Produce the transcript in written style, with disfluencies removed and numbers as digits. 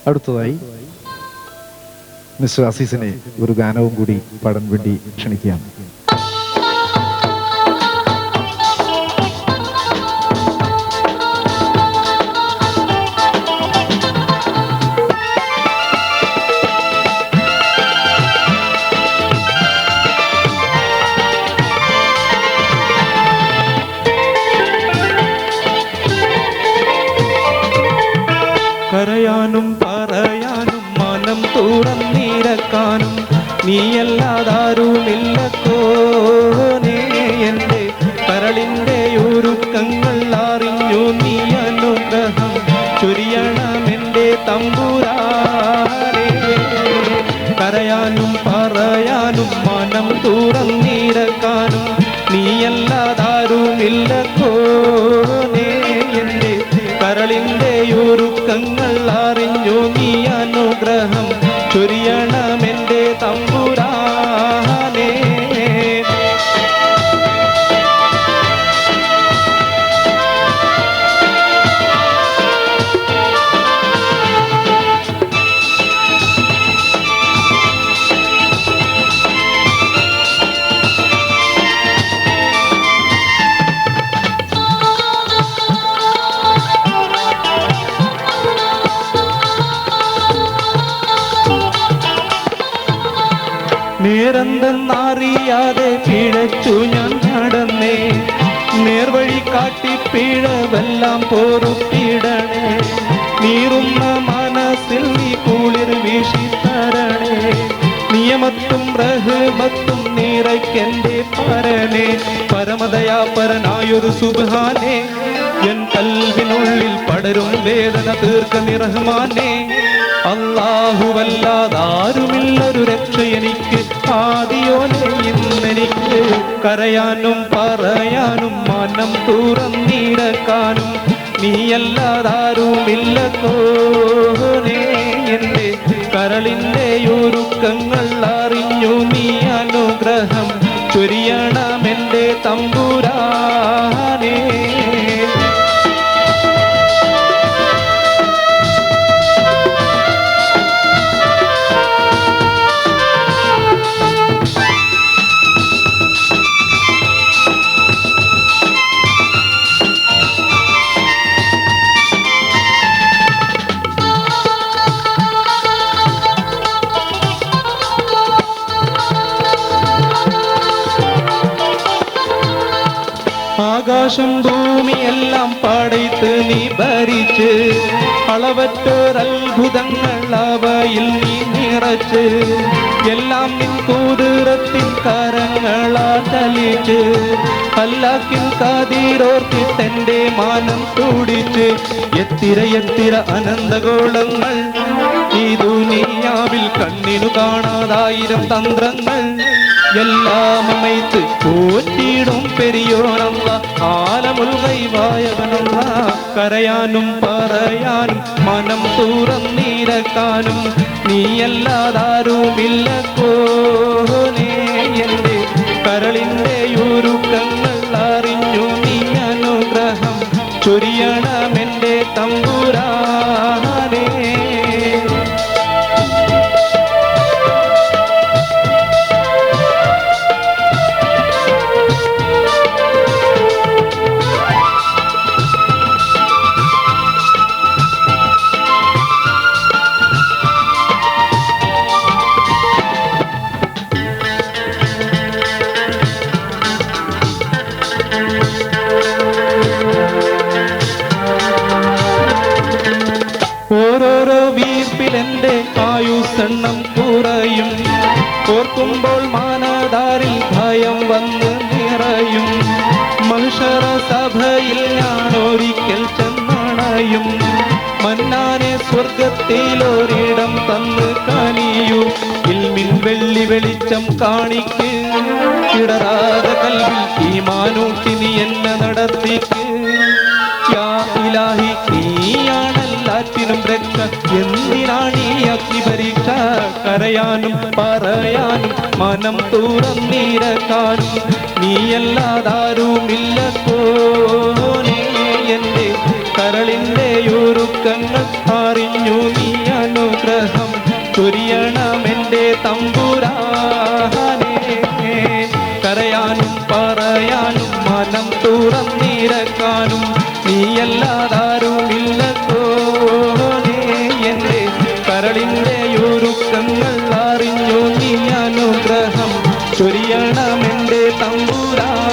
അടുത്തതായി മിസ്റ്റർ അസീസിനെ ഒരു ഗാനവും കൂടി പാടാൻ വേണ്ടി ക്ഷണിക്കുകയാണ്. കരയാനും പറയാനും മനം തുറന്നിരക്കാനും നീയല്ലാതാരുമില്ലക്കോനേ. എൻ്റെ കരളിൻ്റെ ഒരുക്കങ്ങൾ അറിഞ്ഞു നീ അനുഗ്രഹം ചൊരിയണമെൻ്റെ തമ്പുരാനേ. കരയാനും പറയാനും മനം തുറന്നിരക്കാനും നീയല്ലാതാരുമില്ലക്കോനേ. എൻ്റെ കരളിൻ്റെ ഒരുക്കങ്ങൾ അറിഞ്ഞു നീ അനുഗ്രഹം ചൊരിയണമെൻ്റെ തമ്പുരാനേ. നേരെന്തെന്നറിയാതെ പിഴച്ചു ഞാൻ നടന്നേ. നേർവഴി കാട്ടി പിഴവെല്ലാം പൊറുത്തിടണേ. നീറുന്ന മനസ്സിൽ നീ കുളിർ വീശിത്തരണേ. നിയമത്തും റഹ്മത്തും നിറയ്ക്കെൻ്റെ പരനെ. പരമദയാപരനായൊരു സുബ്ഹാനേ. എൻ കൽവിനുള്ളിൽ പടരും വേദന തീർക്കണേ റഹ്മാനേ. അല്ലാഹുവല്ലാതാരുമില്ലൊരു രക്ഷ എനിക്ക്, ആദിയോനെ ഇന്നെനിക്ക്. കരയാനും പറയാനും മനം തുറന്നിരക്കാനും നീയല്ലാതാരുമില്ലക്കോനേ. എൻ്റെ കരളിൻ്റെ ഒരുക്കങ്ങൾ അറിഞ്ഞു നീ അനുഗ്രഹം ചൊരിയണമെൻ്റെ തമ്പുരാനേ. ആകാശം ഭൂമിയെല്ലാം പടയ്ത്ത് നീ ഭരിച്ച്, അളവറ്റൊരത്ഭുതങ്ങൾ അവയിൽ നീ നിറച്ച്, എല്ലാം നിൻ കുതിരത്തിൻ കരങ്ങളാൽ ചലിച്ച്, അല്ലാക്കിൻ കാതിരോർത്തിട്ടെൻ്റെ മാനം തുടിച്ച്. എത്തിര എത്തിര അനന്തഗോളങ്ങൾ ഈ ദുനിയാവിൽ കണ്ണിനു കാണാതായിരം തന്ത്രങ്ങൾ. എല്ലാം അമൈത്ത് പോറ്റിയിടും പെരിയോനല്ല, ആലമുൽ ഗൈബായവനല്ല. കരയാനും പറയാനും മനം തുറന്നിരക്കാനും നീയല്ലാതാരുമില്ലക്കോനേ. എൻ്റെ കരളിൻ്റെ ഒരുക്കങ്ങൾ അറിഞ്ഞു നീ അനുഗ്രഹം ചൊരിയണമെൻ്റെ തമ്പുരാനേ. ഓരോരോ വീർപ്പിലെൻ്റെ ആയുസ്സെണ്ണം കുറയും. ഓർക്കുമ്പോൾ മാനദാരിൽ ഭയം വന്ന് നിറയും. മനുഷ്യര സഭയിൽ ഞാൻ ഒരിക്കൽ ചെന്നണയും. മന്നാനെ സ്വർഗത്തിലൊരിടം തന്ന് കനിയൂ. ഇൽമിൻ വെള്ളി വെളിച്ചം കാണിക്ക്. ഇടറാതെ കൽവിൽ ഈമാനൂട്ടി നീ എന്നെ നടത്തിക്ക്. യാ ഇലാഹി നീയാണെല്ലാറ്റിനും രക്ഷ. എന്തിനാണീ അഗ്നിപരീക്ഷ? കരയാനും പറയാനും മനം തുറന്നിരക്കാനും നീയല്ലാതാരുമില്ലക്കോനേ. എൻ്റെ കരളിൻ്റെ ഒരുക്കങ്ങൾ അറിഞ്ഞു നീ അനു ചൊരിയണമെന്റെ തമ്പുരാനെ. കരയാനും പറയാനും മനം തുറന്നിരക്കാനും നീയല്ലാതാരുമില്ല കോനേ. എന്റെ കരളിന്റെ ഒരുക്കങ്ങൾ അറിഞ്ഞു നീ അനുഗ്രഹം ചൊരിയണമെന്റെ തമ്പുരാനെ.